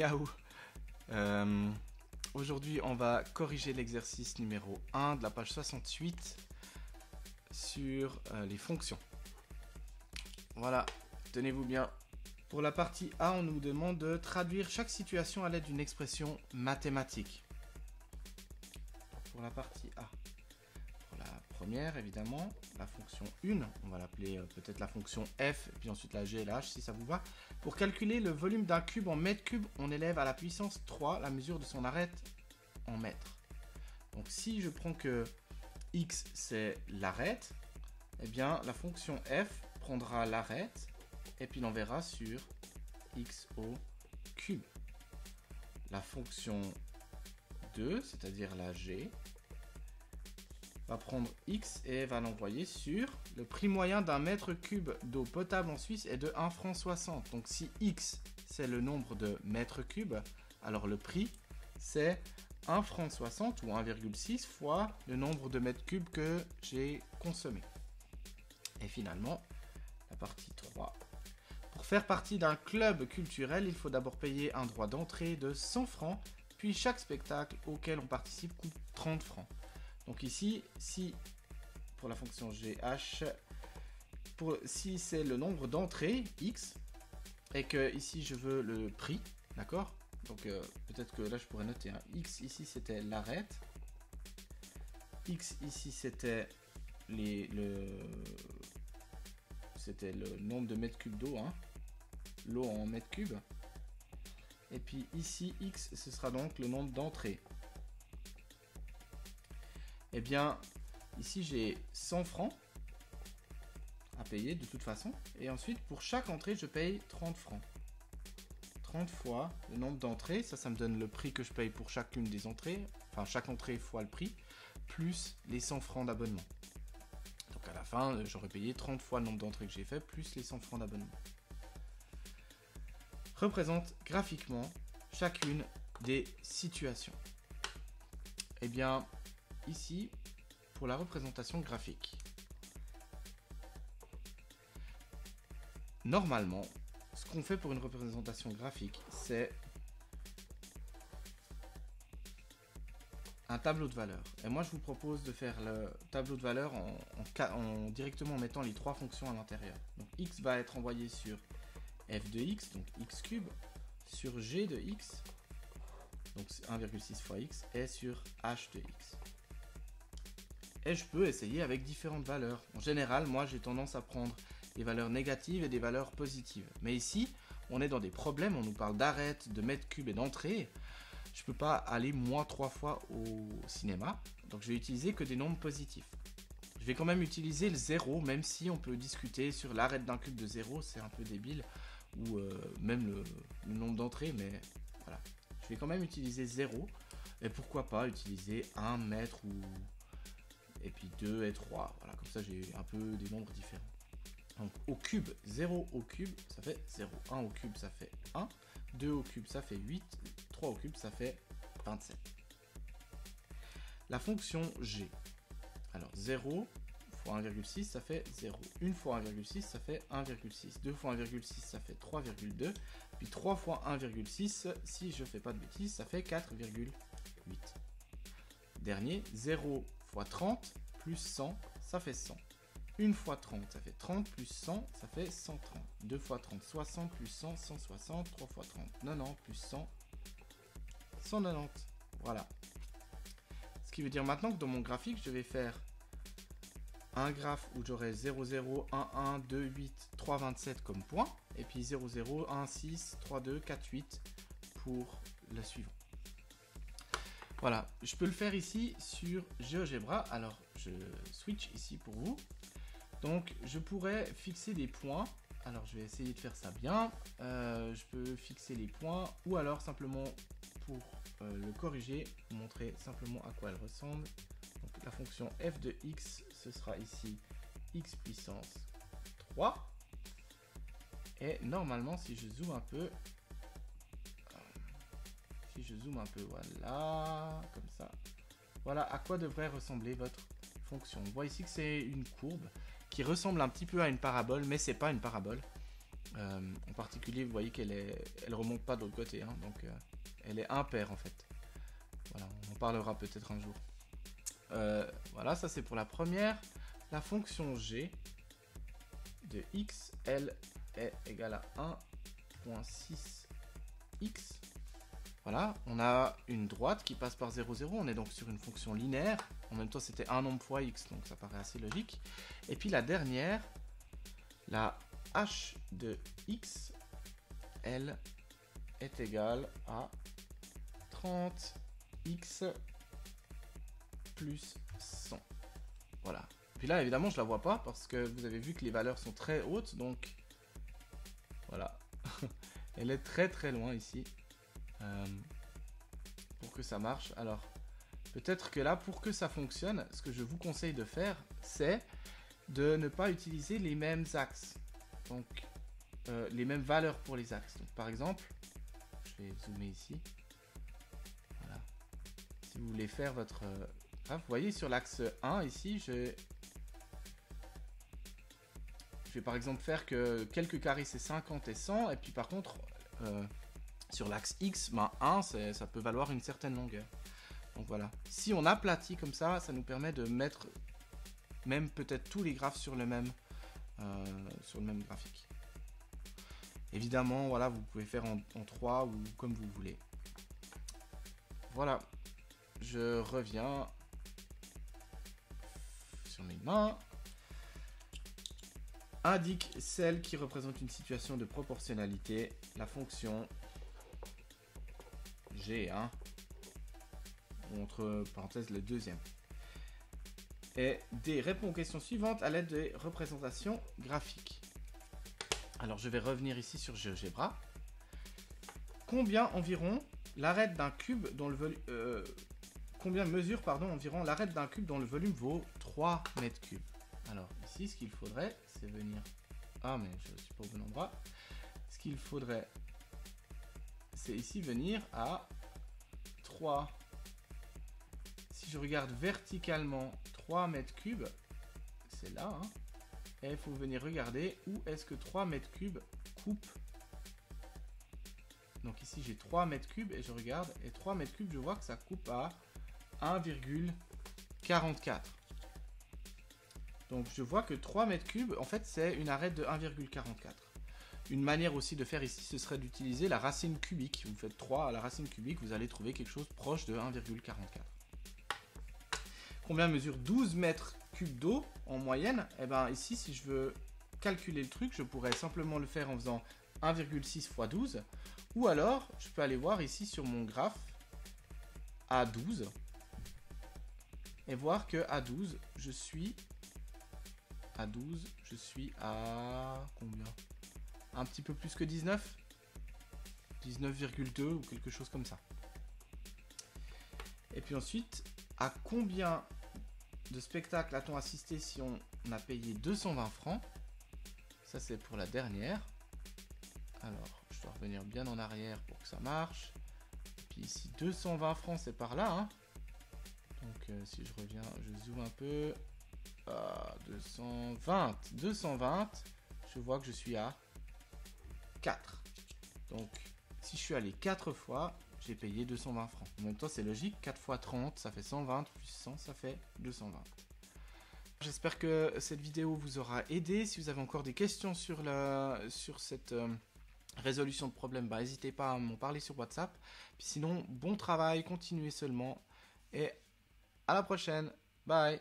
Miaou. Aujourd'hui, on va corriger l'exercice numéro 1 de la page 68 sur les fonctions. Voilà, tenez-vous bien. Pour la partie A, on nous demande de traduire chaque situation à l'aide d'une expression mathématique. Pour la partie A. Pour la première, évidemment, la fonction 1, on va l'appeler peut-être la fonction f, et puis ensuite la g et la h si ça vous va. Pour calculer le volume d'un cube en mètres cubes, on élève à la puissance 3 la mesure de son arête en mètres. Donc si je prends que x c'est l'arête, eh bien la fonction f prendra l'arête et puis l'enverra sur x au cube. La fonction 2, c'est-à-dire la g, va prendre x et va l'envoyer sur le prix moyen d'un mètre cube d'eau potable en Suisse est de 1 franc 60. Donc si x c'est le nombre de mètres cubes, alors le prix c'est 1 franc 60 ou 1,6 fois le nombre de mètres cubes que j'ai consommé. Et finalement, la partie 3. Pour faire partie d'un club culturel, il faut d'abord payer un droit d'entrée de 100 francs, puis chaque spectacle auquel on participe coûte 30 francs. Donc ici, si pour la fonction GH, si c'est le nombre d'entrées, x, et que ici je veux le prix, d'accord? Donc peut-être que là je pourrais noter un x ici c'était l'arête, x ici c'était c'était le nombre de mètres cubes d'eau, hein, l'eau en mètres cubes, et puis ici x ce sera donc le nombre d'entrées. Eh bien, ici j'ai 100 francs à payer de toute façon. Et ensuite, pour chaque entrée, je paye 30 francs. 30 fois le nombre d'entrées, ça me donne le prix que je paye pour chacune des entrées. Enfin, chaque entrée fois le prix, plus les 100 francs d'abonnement. Donc à la fin, j'aurais payé 30 fois le nombre d'entrées que j'ai fait, plus les 100 francs d'abonnement. Représente graphiquement chacune des situations. Eh bien, ici, pour la représentation graphique. Normalement, ce qu'on fait pour une représentation graphique, c'est un tableau de valeurs. Et moi, je vous propose de faire le tableau de valeurs directement en mettant les trois fonctions à l'intérieur. Donc, x va être envoyé sur f de x, donc x cube, sur g de x, donc 1,6 fois x, et sur h de x. Et je peux essayer avec différentes valeurs. En général, moi, j'ai tendance à prendre des valeurs négatives et des valeurs positives. Mais ici, on est dans des problèmes, on nous parle d'arête, de mètres cubes et d'entrée. Je ne peux pas aller moins 3 fois au cinéma, donc je vais utiliser que des nombres positifs. Je vais quand même utiliser le 0, même si on peut discuter sur l'arête d'un cube de 0, c'est un peu débile, ou même le nombre d'entrées, mais voilà. Je vais quand même utiliser 0, et pourquoi pas utiliser 1 mètre ou... et puis 2 et 3, voilà, comme ça j'ai un peu des nombres différents. Donc au cube, 0 au cube, ça fait 0. 1 au cube, ça fait 1. 2 au cube, ça fait 8. 3 au cube, ça fait 27. La fonction g. Alors 0 fois 1,6, ça fait 0. 1 fois 1,6, ça fait 1,6. 2 fois 1,6, ça fait 3,2. Puis 3 fois 1,6, si je ne fais pas de bêtises, ça fait 4,8. Dernier, 0 fois 30 plus 100, ça fait 100. 1 fois 30, ça fait 30, plus 100, ça fait 130. 2 fois 30, 60, plus 100, 160. 3 fois 30, 90, plus 100, 190. Voilà. Ce qui veut dire maintenant que dans mon graphique, je vais faire un graphe où j'aurai 0, 0, 1, 1, 2, 8, 3, 27 comme point. Et puis 0, 0, 1, 6, 3, 2, 4, 8 pour le suivant. Voilà, je peux le faire ici sur GeoGebra. Alors, je switch ici pour vous. Donc, je pourrais fixer des points. Alors, je vais essayer de faire ça bien. Je peux fixer les points ou alors simplement pour le corriger, vous montrer simplement à quoi elle ressemble. Donc, la fonction f de x, ce sera ici x puissance 3. Et normalement, si je zoome un peu, voilà, comme ça. Voilà à quoi devrait ressembler votre fonction. On voit ici que c'est une courbe qui ressemble un petit peu à une parabole, mais c'est pas une parabole. En particulier, vous voyez elle remonte pas de l'autre côté, hein, donc elle est impaire en fait. Voilà, on en parlera peut-être un jour. Voilà, ça c'est pour la première. La fonction g de x, elle est égale à 1.6x. Voilà, on a une droite qui passe par 0, 0. On est donc sur une fonction linéaire. En même temps, c'était un nombre fois x, donc ça paraît assez logique. Et puis la dernière, la h de x, elle est égale à 30x plus 100. Voilà. Puis là, évidemment, je la vois pas parce que vous avez vu que les valeurs sont très hautes, donc voilà. Elle est très très loin ici pour que ça marche. Alors, peut-être que là, pour que ça fonctionne, ce que je vous conseille de faire, c'est de ne pas utiliser les mêmes axes. Donc, les mêmes valeurs pour les axes. Donc, par exemple, je vais zoomer ici. Voilà. Si vous voulez faire votre... vous voyez, sur l'axe 1, ici, je vais par exemple faire que quelques carrés, c'est 50 et 100. Et puis, par contre, sur l'axe X, 1, ça peut valoir une certaine longueur. Donc, voilà. Si on aplatit comme ça, ça nous permet de mettre même peut-être tous les graphes sur le même graphique. Évidemment, voilà, vous pouvez faire en 3 ou comme vous voulez. Voilà. Je reviens sur mes mains. Indique celle qui représente une situation de proportionnalité. La fonction G1, entre parenthèses le deuxième. Et D répond aux questions suivantes à l'aide des représentations graphiques. Alors je vais revenir ici sur GeoGebra. Combien environ l'arête d'un cube dont le volume... combien mesure environ l'arête d'un cube dont le volume vaut 3 mètres cubes. Alors ici ce qu'il faudrait c'est venir... Ah mais je suis pas au bon endroit. Ce qu'il faudrait c'est ici venir à 3. Si je regarde verticalement 3 mètres cubes, c'est là, hein, et il faut venir regarder où est-ce que 3 mètres cubes coupe. Donc ici j'ai 3 mètres cubes et je regarde, et 3 mètres cubes je vois que ça coupe à 1,44. Donc je vois que 3 mètres cubes, en fait c'est une arête de 1,44. Une manière aussi de faire ici, ce serait d'utiliser la racine cubique. Vous faites 3 à la racine cubique, vous allez trouver quelque chose proche de 1,44. Combien mesure 12 mètres cubes d'eau en moyenne? Eh bien ici, si je veux calculer le truc, je pourrais simplement le faire en faisant 1,6 fois 12. Ou alors, je peux aller voir ici sur mon graphe A12. Et voir que A12, je suis à combien? Un petit peu plus que 19? 19,2 ou quelque chose comme ça. Et puis ensuite, à combien de spectacles a-t-on assisté si on a payé 220 francs? Ça c'est pour la dernière. Alors, je dois revenir bien en arrière pour que ça marche. Et puis ici, 220 francs, c'est par là, hein. Donc si je reviens, je zoome un peu. 220, je vois que je suis à 4. Donc, si je suis allé 4 fois, j'ai payé 220 francs. En même temps, c'est logique, 4 fois 30, ça fait 120, plus 100, ça fait 220. J'espère que cette vidéo vous aura aidé. Si vous avez encore des questions sur cette résolution de problème, n'hésitez pas à m'en parler sur WhatsApp. Puis sinon, bon travail, continuez seulement. Et à la prochaine. Bye.